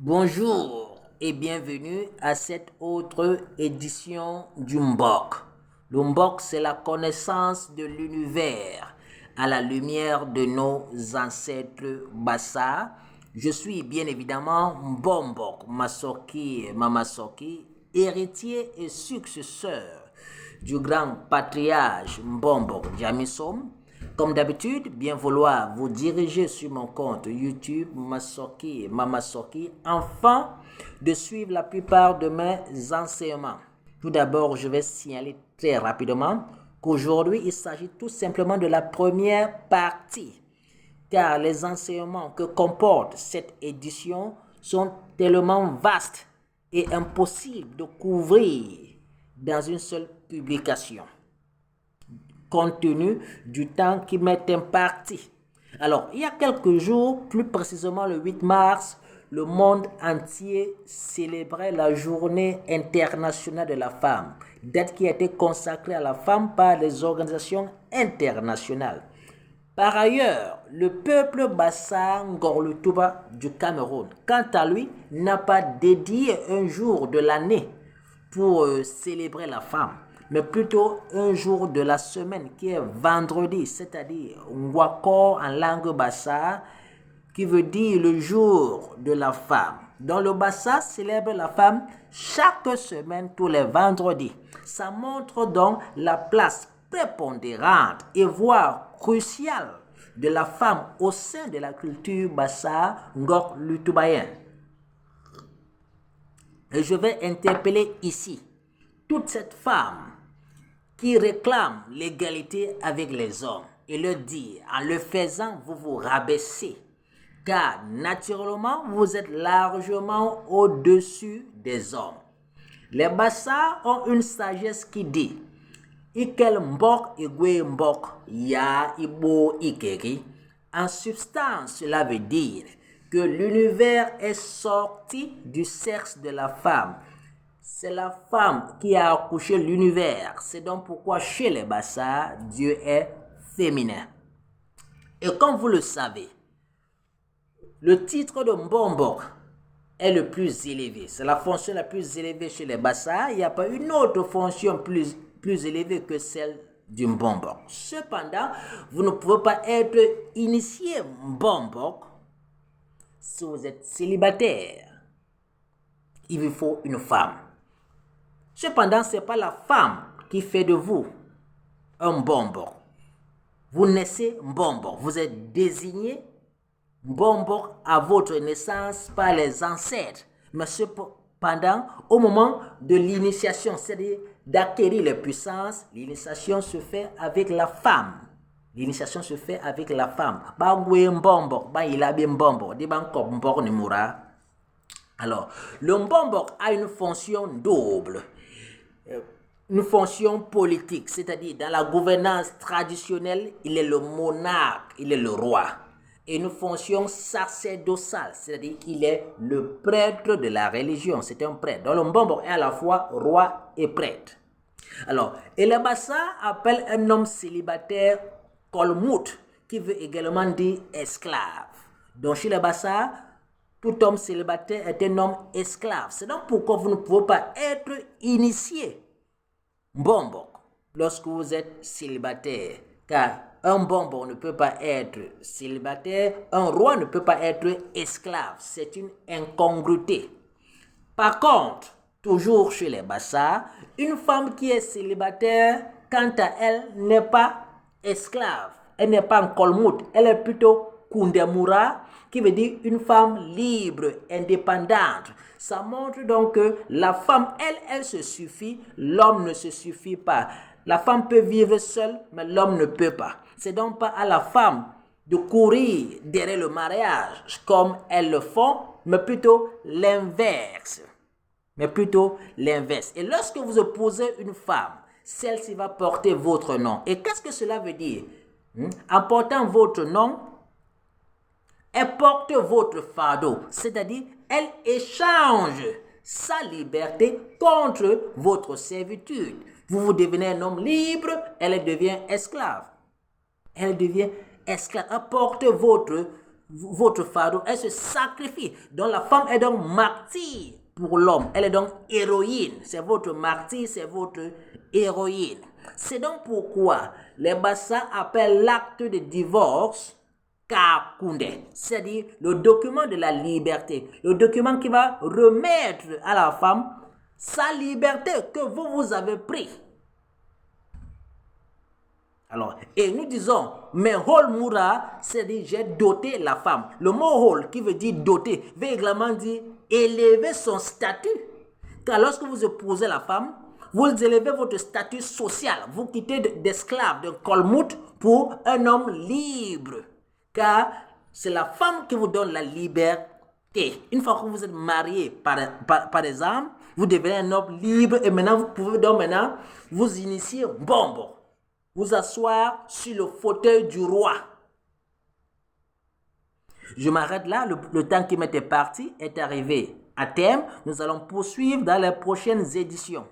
Bonjour et bienvenue à cette autre édition du Mbok. Le Mbok, c'est la connaissance de l'univers à la lumière de nos ancêtres Bassa. Je suis bien évidemment Mbombok Masoki Mamasoki, héritier et successeur du grand patriarche Mbombok Jamisom. Comme d'habitude, bien vouloir vous diriger sur mon compte YouTube Masoki Mamasoki afin de suivre la plupart de mes enseignements. Tout d'abord, je vais signaler très rapidement qu'aujourd'hui, il s'agit tout simplement de la première partie, car les enseignements que comporte cette édition sont tellement vastes et impossibles de couvrir dans une seule publication, compte tenu du temps qui m'est imparti. Alors, il y a quelques jours, plus précisément le 8 mars, le monde entier célébrait la journée internationale de la femme, date qui a été consacrée à la femme par les organisations internationales. Par ailleurs, le peuple Bassa Ngorlutuba du Cameroun, quant à lui, n'a pas dédié un jour de l'année pour célébrer la femme, mais plutôt un jour de la semaine qui est vendredi, c'est-à-dire Ngwako en langue Bassa, qui veut dire le jour de la femme. Dans le Bassa célèbre la femme chaque semaine, tous les vendredis. Ça montre donc la place prépondérante et voire cruciale de la femme au sein de la culture Bassa Ngok Lutubayen. Et je vais interpeller ici toute cette femme qui réclame l'égalité avec les hommes et leur dire, en le faisant, vous vous rabaissez, car naturellement, vous êtes largement au-dessus des hommes. Les Bassa ont une sagesse qui dit, Ikel mbok igwe mbok ya ibo ikeri. En substance, cela veut dire que l'univers est sorti du sexe de la femme. C'est la femme qui a accouché l'univers. C'est donc pourquoi chez les Bassa, Dieu est féminin. Et comme vous le savez, le titre de Mbombok est le plus élevé. C'est la fonction la plus élevée chez les Bassa. Il n'y a pas une autre fonction plus élevée que celle du Mbombok. Cependant, vous ne pouvez pas être initié Mbombok si vous êtes célibataire. Il vous faut une femme. Cependant, ce n'est pas la femme qui fait de vous un Mbombok. Vous naissez Mbombok. Vous êtes désigné Mbombok à votre naissance par les ancêtres. Mais cependant, au moment de l'initiation, c'est-à-dire d'acquérir les puissances, l'initiation se fait avec la femme. L'initiation se fait avec la femme. Alors, le Mbombok a une fonction double. Une fonction politique, c'est-à-dire dans la gouvernance traditionnelle, il est le monarque, il est le roi. Et une fonction sacerdotale, c'est-à-dire qu'il est le prêtre de la religion, c'est un prêtre. Donc le Mbombok est à la fois roi et prêtre. Alors, et les Bassa appellent un homme célibataire Kolmout, qui veut également dire esclave. Donc chez les Bassa, tout homme célibataire est un homme esclave. C'est donc pourquoi vous ne pouvez pas être initié Mbombok lorsque vous êtes célibataire, car un Mbombok ne peut pas être célibataire, un roi ne peut pas être esclave, c'est une incongruité. Par contre, toujours chez les Bassa, une femme qui est célibataire, quant à elle, n'est pas esclave, elle n'est pas en Kolmout, elle est plutôt Kundemura, qui veut dire une femme libre, indépendante. Ça montre donc que la femme, elle se suffit, l'homme ne se suffit pas. La femme peut vivre seule, mais l'homme ne peut pas. C'est donc pas à la femme de courir derrière le mariage comme elles le font, mais plutôt l'inverse. Et lorsque vous épousez une femme, celle-ci va porter votre nom. Et qu'est-ce que cela veut dire? En portant votre nom, elle porte votre fardeau, c'est-à-dire elle échange sa liberté contre votre servitude. Vous devenez un homme libre, elle devient esclave. Elle porte votre votre fardeau, elle se sacrifie. Donc la femme est donc martyre pour l'homme. Elle est donc héroïne. C'est votre martyr, c'est votre héroïne. C'est donc pourquoi les Bassa appellent l'acte de divorce Kakunde, c'est-à-dire le document de la liberté, le document qui va remettre à la femme sa liberté que vous avez pris. Alors, et nous disons, mais hol moura, c'est-à-dire j'ai doté la femme. Le mot hol qui veut dire doter, veut également dire élever son statut. Car lorsque vous épousez la femme, vous élevez votre statut social. Vous quittez d'esclave, de kolmout pour un homme libre. Car c'est la femme qui vous donne la liberté. Une fois que vous êtes marié par des hommes, vous devenez un homme libre et maintenant vous pouvez donc vous initier vous asseoir sur le fauteuil du roi. Je m'arrête là, le temps qui m'était parti est arrivé à terme. Nous allons poursuivre dans les prochaines éditions.